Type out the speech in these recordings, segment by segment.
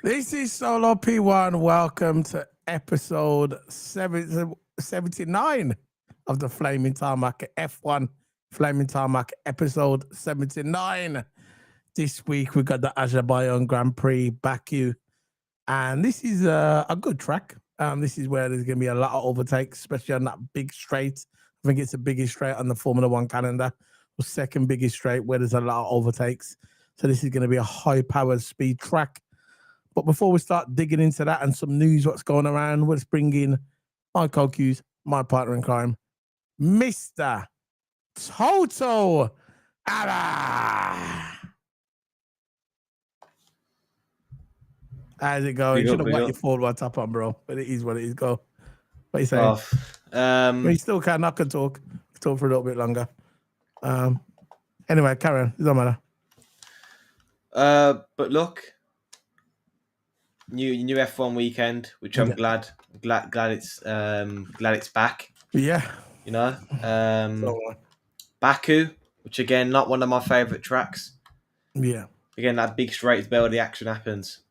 This is Solo P1. Welcome to episode 79 of the Flaming Tarmac F1 Flaming Tarmac episode 79. This week we got the Azerbaijan Grand Prix Baku, and this is a good track. This is where there's going to be a lot of overtakes, especially on that big straight. I think it's the biggest straight on the Formula One calendar, or second biggest straight where there's a lot of overtakes. So this is going to be a high-powered speed track. But before we start digging into that and some news, what's going around, let's bring in my co-Q's, my partner in crime, Mr. TOTO. How's it going? You should have whacked your forward one top on, bro. But it is what it is. Go. What are you saying? You still can. I can talk. Talk for a little bit longer. Anyway, Karen, it doesn't matter. But look, new F1 weekend, which I'm glad it's back. Yeah. You know, Baku, which again not one of my favourite tracks. Yeah. Again, that big straight is where the action happens,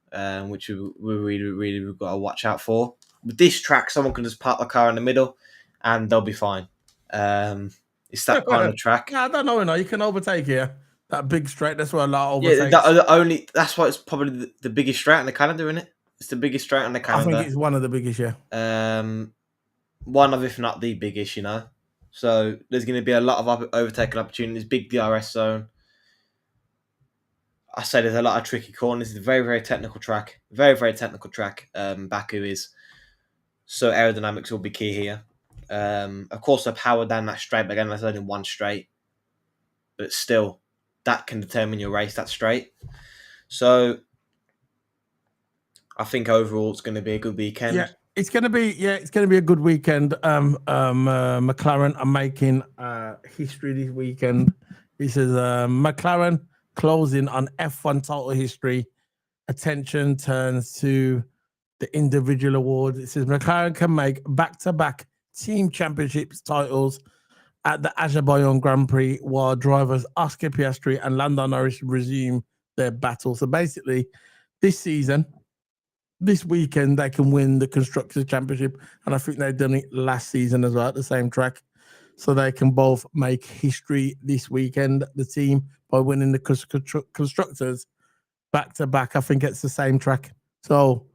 which we really got to watch out for. With this track, someone can just park the car in the middle, and they'll be fine. It's that kind of track. Yeah, I don't know. You can overtake here. That big straight, that's where a lot of overtakes. Yeah, that's why it's probably the biggest straight on the calendar, isn't it? It's the biggest straight on the calendar. I think it's one of the biggest, yeah. One of, if not the biggest, you know. So there's going to be a lot of overtaking opportunities, big DRS zone. I say there's a lot of tricky corners. It's a very, very technical track. Very, very technical track. Baku is. So aerodynamics will be key here. Of course, the power down that straight, but again, there's only one straight. But still, that can determine your race, that straight. So I think overall it's going to be a good weekend. Yeah, it's going to be a good weekend. McLaren are making history this weekend. This is McLaren closing on F1 total history. Attention turns to the individual awards. It says McLaren can make back-to-back team championships titles at the Azerbaijan Grand Prix while drivers Oscar Piastri and Lando Norris resume their battle. So basically, this weekend, they can win the Constructors' Championship. And I think they've done it last season as well at the same track. So they can both make history this weekend, the team, by winning the Constructors back-to-back. I think it's the same track. So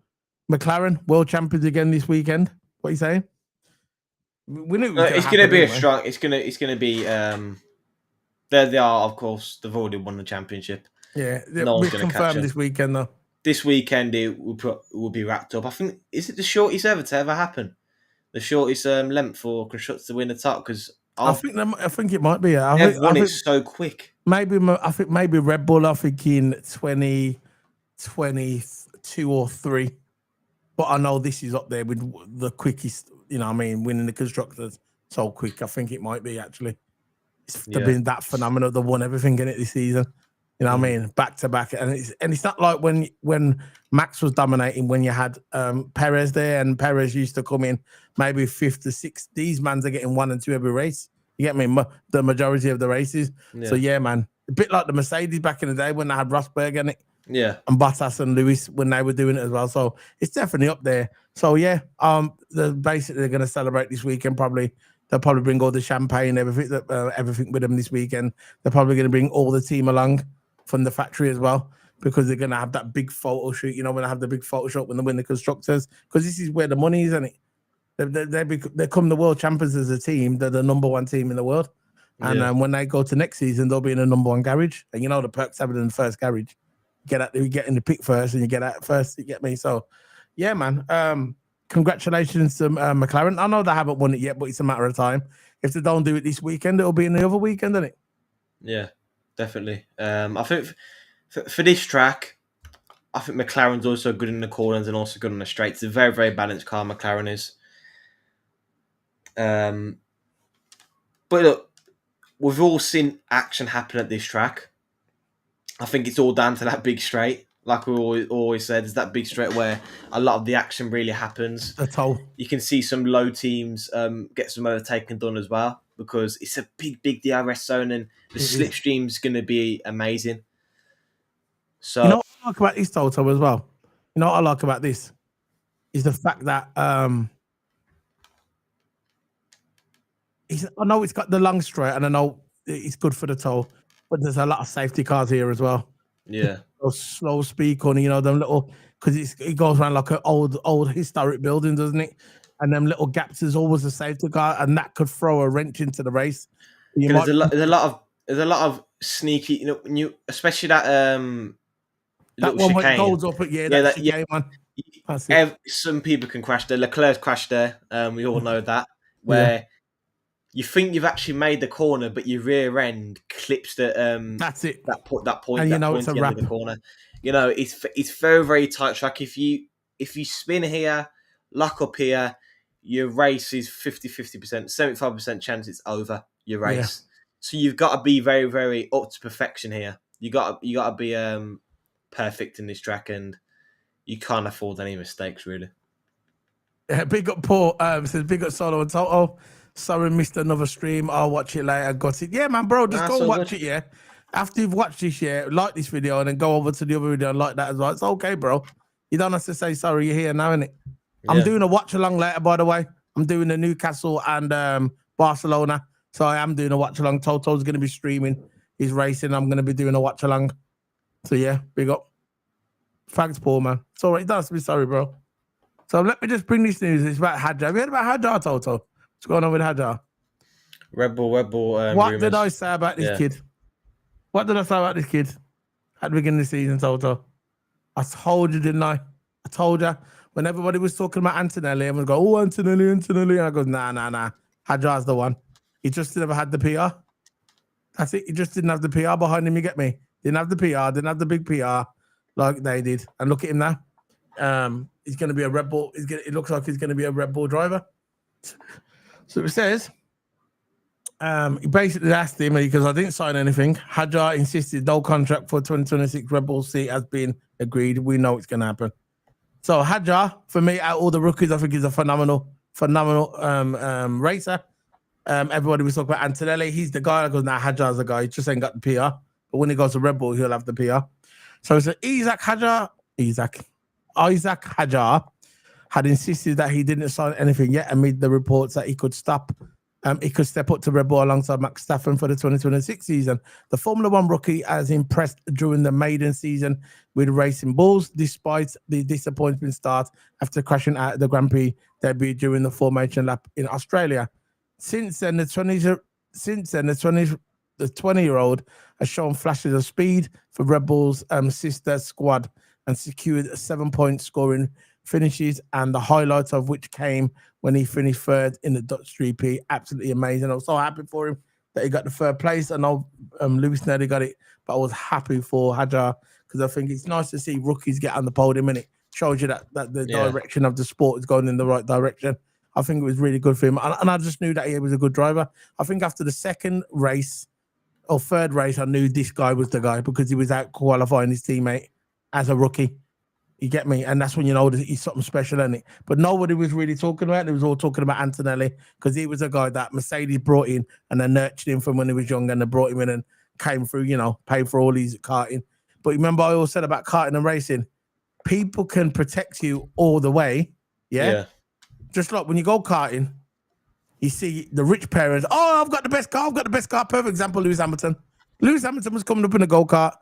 McLaren, world champions again this weekend. What are you saying? We knew it's going to be a strong. It's going to be. They are, of course. They've already won the championship. Yeah, no one's going to catch them this weekend, though. This weekend it will be wrapped up. I think is it the shortest ever to ever happen? The shortest length for constructors to win the top because I think it might be. They've won it so quick. Maybe Red Bull. I think in 2022 or 3. But I know this is up there with the quickest. You know what I mean? Winning the constructors so quick. I think it might be actually. They've been that phenomenal. They've won everything in it this season. You know what I mean? Back to back. And it's not like when Max was dominating, when you had Perez there, and Perez used to come in maybe 5th to 6th. These mans are getting 1 and 2 every race. You get me? The majority of the races. Yeah. So yeah, man. A bit like the Mercedes back in the day when they had Rosberg in it. Yeah. And Bottas and Lewis when they were doing it as well. So it's definitely up there. So yeah, they're going to celebrate this weekend. They'll probably bring all the champagne, everything with them this weekend. They're probably going to bring all the team along from the factory as well, because they're going to have that big photo shoot. You know, when they have the big photo shoot when they win the constructors, because this is where the money is, isn't it? They become the world champions as a team. They're the number 1 team in the world. And when they go to next season, they'll be in the number 1 garage. And you know the perks of it in the first garage. You get in the pick first and you get out first. You get me? So, yeah, man. Congratulations to McLaren. I know they haven't won it yet, but it's a matter of time. If they don't do it this weekend, it'll be in the other weekend, isn't it? Yeah, definitely. I think for this track, I think McLaren's also good in the corners and also good on the straights. It's a very, very balanced car, McLaren is. But look, we've all seen action happen at this track. I think it's all down to that big straight. Like we always said, it's that big straight where a lot of the action really happens. That's all. You can see some low teams get some overtaking done as well, because it's a big DRS zone and the slipstream's going to be amazing. So you know what I like about this TOTO as well? You know what I like about this is the fact that I know it's got the long straight, and I know it's good for the toe, but there's a lot of safety cars here as well. Yeah. Those slow speak on, them little, because it goes around like an old historic building, doesn't it? And them little gaps is always a safety car, and that could throw a wrench into the race. There's a lot of sneaky, when you especially that that little one where it chicane. goes up, that chicane one. Some people can crash there. Leclerc's crashed there. We all know that. Where you think you've actually made the corner, but your rear end clips the that's it. That point. And It's a wrap. Of the corner. It's very, very tight track. If you spin here, lock up here, your race is 50%, 75% chance it's over your race. So you've got to be very, very up to perfection here. You got to be perfect in this track, and you can't afford any mistakes, really. Big up Paul. Says big up Solo and Toto. Sorry, missed another stream. I'll watch it later. Got it. Yeah, man, bro. Just go watch it. Yeah. After you've watched this, like this video, and then go over to the other video and like that as well. It's okay, bro. You don't have to say sorry. You're here now, innit? Yeah. I'm doing a watch along later, by the way. I'm doing the Newcastle and Barcelona. So I am doing a watch along. Toto's going to be streaming. He's racing. I'm going to be doing a watch along. So yeah, big up. Thanks, Paul, man. It's all right. You don't have to be sorry, bro. So let me just bring this news. It's about Hadjar. Have you heard about Hadjar, Toto? What's going on with Hadjar? Red Bull. What rumors. Did I say about this kid? What did I say about this kid at the beginning of the season, Toto? I told you, didn't I? I told you. When everybody was talking about Antonelli, everyone go, oh, Antonelli. And I go, nah. Hadjar's the one. He just never had the PR. That's it. He just didn't have the PR behind him, you get me? Didn't have the PR, didn't have the big PR like they did. And look at him now. He's going to be a Red Bull. It looks like he's going to be a Red Bull driver. So it says, he basically asked him, because I didn't sign anything, Hadjar insisted no contract for 2026 Red Bull seat has been agreed. We know it's going to happen. So Hadjar, for me, out of all the rookies, I think he's a phenomenal racer. Everybody was talking about Antonelli. He's the guy that goes, nah, Hadjar's the guy. He just ain't got the PR. But when he goes to Red Bull, he'll have the PR. So it's Isaac Hadjar had insisted that he didn't sign anything yet amid the reports that he could step up to Red Bull alongside Max Verstappen for the 2026 season. The Formula One rookie has impressed during the maiden season with Racing Bulls, despite the disappointing start after crashing out the Grand Prix debut during the formation lap in Australia. Since then, the 20-year-old has shown flashes of speed for Red Bull's sister squad and secured 7-point scoring finishes, and the highlights of which came when he finished third in the Dutch 3P. Absolutely amazing. I was so happy for him that he got the third place. I know Lewis Neddy got it, but I was happy for Hadjar because I think it's nice to see rookies get on the podium, and it shows you that the direction of the sport is going in the right direction. I think it was really good for him. And I just knew that he was a good driver. I think after the second race or third race, I knew this guy was the guy because he was out qualifying his teammate as a rookie. You get me? And that's when you know that he's something special, isn't it? But nobody was really talking about it. They was all talking about Antonelli because he was a guy that Mercedes brought in and they nurtured him from when he was young, and they brought him in and came through, paid for all his karting. But remember, I always said about karting and racing, people can protect you all the way. Yeah. Just like when you go karting, you see the rich parents, oh, I've got the best car. Perfect example, Lewis Hamilton. Lewis Hamilton was coming up in a go-kart.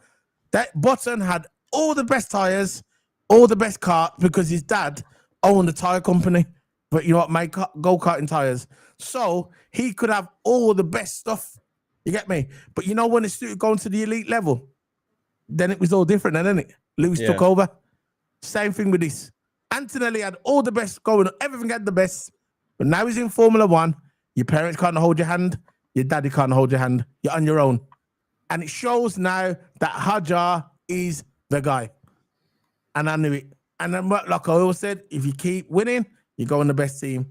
That Button had all the best tires, all the best kart, because his dad owned a tire company, but make go-karting tires. So he could have all the best stuff. You get me? But when it's going to the elite level, then it was all different, then, isn't it? Lewis took over. Same thing with this. Antonelli had all the best going, everything had the best. But now he's in Formula One. Your parents can't hold your hand. Your daddy can't hold your hand. You're on your own. And it shows now that Hadjar is the guy. And I knew it. And then, like I always said, if you keep winning, you go on the best team.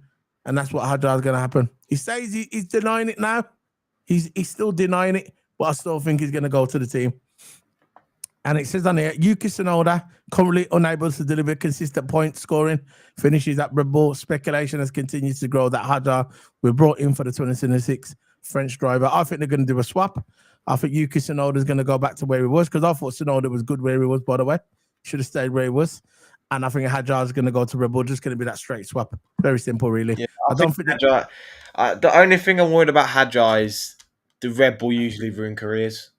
And that's what Hadjar is going to happen. He says he's denying it now. He's still denying it, but I still think he's going to go to the team. And it says on here, Yuki Tsunoda, currently unable to deliver consistent point scoring, finishes at Red Bull. Speculation has continued to grow that Hadjar we brought in for the 2026 French driver. I think they're going to do a swap. I think Yuki Tsunoda is going to go back to where he was, because I thought Tsunoda was good where he was, by the way. Should have stayed where he was. And I think Hadjar is going to go to Red Bull. Just going to be that straight swap. Very simple, really. Yeah, I don't think Hadjar. The only thing I'm worried about Hadjar is the Red Bull usually ruin careers.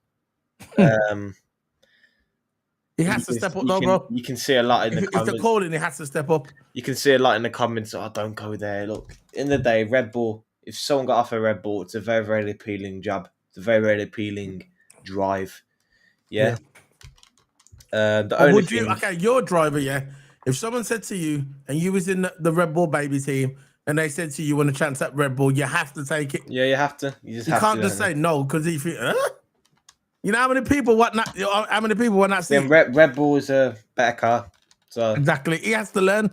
He has to step up, though, bro. You can see a lot in the comments. If they're calling, he has to step up. You can see a lot in the comments. Oh, don't go there. Look, in the day, Red Bull. If someone got off a Red Bull, it's a very, very appealing job. It's a very, very appealing drive. Yeah. Would you? Okay, your driver. Yeah. If someone said to you, and you was in the Red Bull baby team, and they said to you, "You want a chance at Red Bull?" You have to take it. Yeah, you have to. You can't just say no because if you, you know how many people want that? How many people want that seat? Yeah, Red Bull is a better car. So exactly, he has to learn.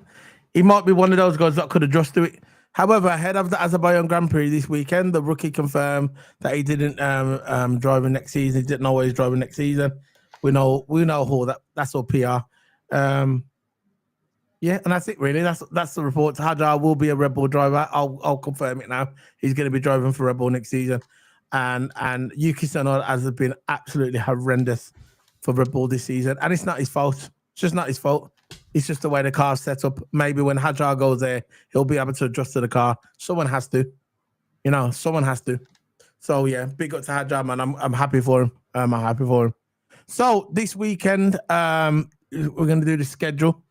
He might be one of those guys that could adjust to it. However, ahead of the Azerbaijan Grand Prix this weekend, the rookie confirmed that he didn't drive next season. He didn't know where he's driving next season. We know all that. That's all PR. Yeah, and that's it really. That's the report. Hadjar will be a Red Bull driver. I'll confirm it now. He's going to be driving for Red Bull next season. And Yuki Tsunoda has been absolutely horrendous for Red Bull this season. And it's not his fault. It's just not his fault. It's just the way the car's set up. Maybe when Hadjar goes there, he'll be able to adjust to the car. Someone has to. You know, someone has to. So yeah, big up to Hadjar, man. I'm happy for him. I'm happy for him. So this weekend, we're going to do the schedule.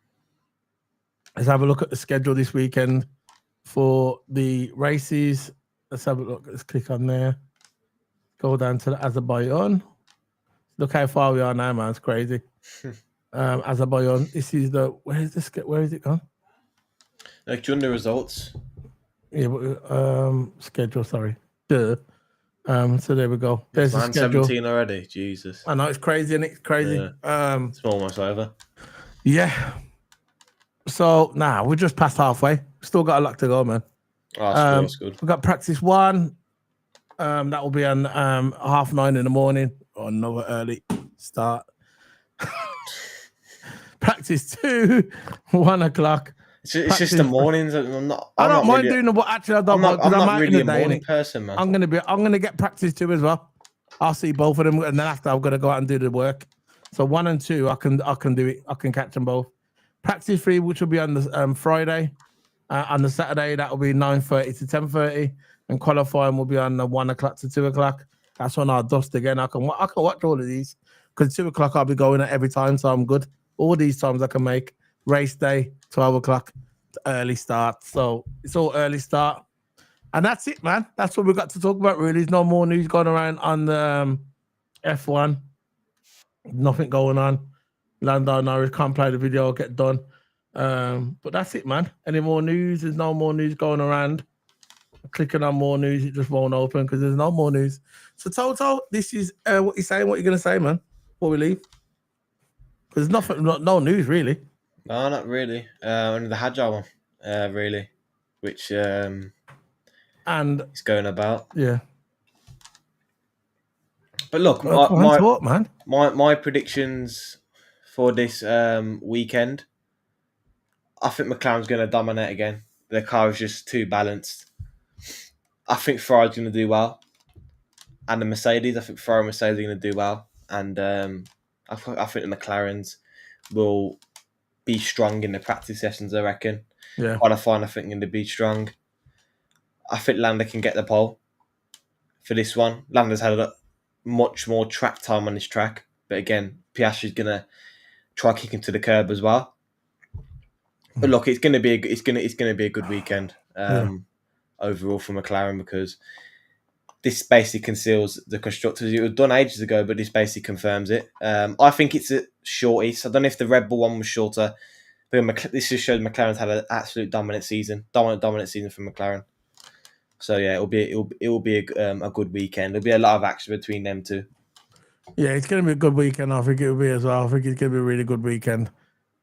Let's have a look at the schedule this weekend for the races. Let's have a look. Let's click on there. Go down to the Azerbaijan. Look how far we are now, man. It's crazy. Azerbaijan. This is the where is it gone? Like during the results. Yeah, but, schedule. Sorry. So there we go. There's the schedule. 17 already. Jesus. I know it's crazy, and it's crazy. Yeah. It's almost over. Yeah. So we're just past halfway. Still got a lot to go, man. Oh, that's good. We've got practice 1. That will be on 9:30 in the morning, or another early start. Practice 2, 1 o'clock. It's just the mornings. I don't mind doing the. Actually, I don't mind because I'm out really in the day. Morning person, man. I'm gonna get practice 2 as well. I'll see both of them, and then after I'm gonna go out and do the work. So 1 and 2, I can do it. I can catch them both. Practice 3, which will be on the Friday. On the Saturday, that will be 9:30 to 10:30, and qualifying will be on the 1 o'clock to 2 o'clock. That's when I'll dust again. I can watch all of these because 2 o'clock I'll be going at every time, so I'm good. All these times I can make. Race day, 12 o'clock, early start. So it's all early start, and that's it, man. That's what we've got to talk about. Really, there's no more news going around on the F1. Nothing going on. Lando Norris can't play the video, get done. But that's it, man. Any more news? There's no more news going around. Clicking on more news, it just won't open because there's no more news. So Toto, this is what you're saying. What you're gonna say, man, before we leave? There's nothing, no news really. No, not really. Only the Hadjar one, really, which and is going about. Yeah. But look, my predictions for this weekend, I think McLaren's going to dominate again. Their car is just too balanced. I think Ferrari's going to do well. And the Mercedes, I think Ferrari and Mercedes are going to do well. And I think the McLarens will be strong in the practice sessions, I reckon. Yeah. Qualifying, I think, going to be strong. I think Lando can get the pole for this one. Lando's had a much more track time on this track. But again, Piastri's going to try kicking to the curb as well. But look, it's going to be a good weekend overall for McLaren because this basically conceals the constructors. It was done ages ago, but this basically confirms it. I think it's a shorties. I don't know if the Red Bull one was shorter, but this just shows McLaren's had an absolute dominant season for McLaren. So yeah, it will be a good weekend. There'll be a lot of action between them two. Yeah, it's going to be a good weekend. I think it will be as well. I think it's going to be a really good weekend.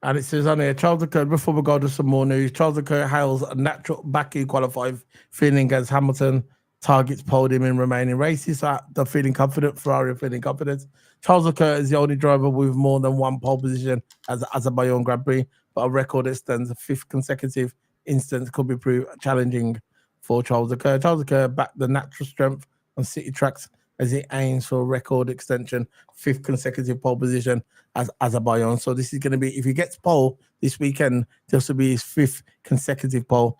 And it says on here, Charles Leclerc, before we go to some more news, Charles Leclerc hails a natural Baku qualified feeling as Hamilton targets podium in remaining races. So they're feeling confident. Ferrari are feeling confident. Charles Leclerc is the only driver with more than one pole position as the Azerbaijan Grand Prix, but a record extends the 5th consecutive instance could be proved challenging for Charles Leclerc. Charles Leclerc backed the natural strength on city tracks as it aims for a record extension, 5th consecutive pole position as Azerbaijan. So this is going to be, if he gets pole this weekend, this will be his 5th consecutive pole.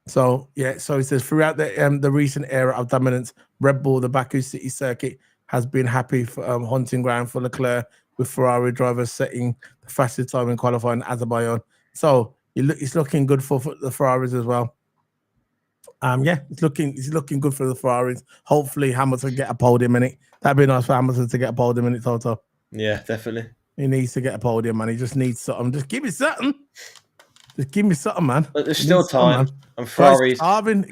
So yeah, so it says throughout the recent era of dominance, Red Bull, the Baku City circuit, has been happy for hunting ground for Leclerc, with Ferrari drivers setting the fastest time in qualifying in Azerbaijan. So it's looking good for the Ferraris as well. Yeah, it's looking good for the Ferraris. Hopefully Hamilton get a podium in it. That'd be nice for Hamilton to get a podium in it, Toto. Yeah, definitely. He needs to get a podium, man. He just needs something. Just give me something. Just give me something, man. But there's still time. And Ferrari's starving.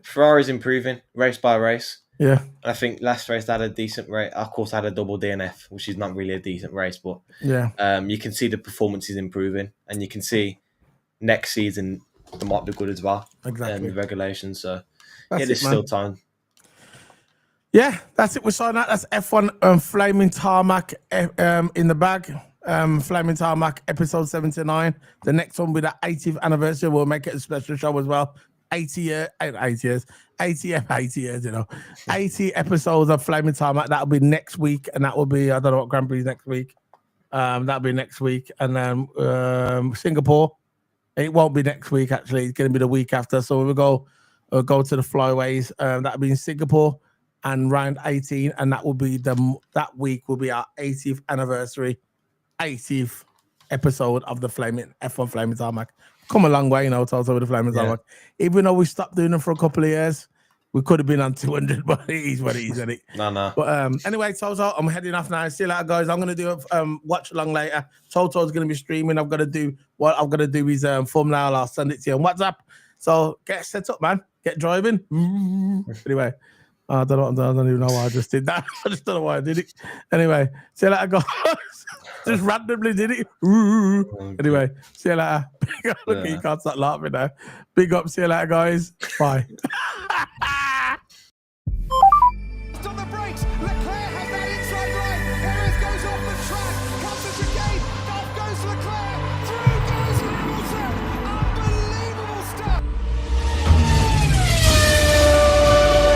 Ferrari's improving race by race. Yeah. I think last race they had a decent race. Of course, I had a double DNF, which is not really a decent race, but yeah, you can see the performance is improving, and you can see next season it might be good as well. Exactly. The regulations. So that's there's still time. Yeah, that's it. We're signing out. That's F1 Flaming Tarmac in the bag. Flaming Tarmac episode 79. The next one with the 80th anniversary. We'll make it a special show as well. 80 years, you know. 80 episodes of Flaming Tarmac. That'll be next week, and that will be, I don't know what Grand Prix is next week. That'll be next week. And then Singapore. It won't be next week, actually. It's going to be the week after. So we'll go to the flyways. That'll be in Singapore and round 18. And that will be that week will be our 80th anniversary, 80th episode of the F1 Flaming Tarmac. Come a long way, you know, Toto, with the Flaming Tarmac. Even though we stopped doing them for a couple of years, we could have been on 200, but it is what it is, isn't it? No. But anyway, Toto, I'm heading off now. See you later, guys. I'm going to do a watch along later. Toto's going to be streaming. I've got to do what I've got to do his thumbnail. I'll send it to you on WhatsApp. So get set up, man. Get driving. Anyway, I don't even know why I just did that. I just don't know why I did it. Anyway, see you later, guys. Just randomly did it. Anyway, see you later. Look, you can't stop laughing now. Big up. See you later, guys. Bye.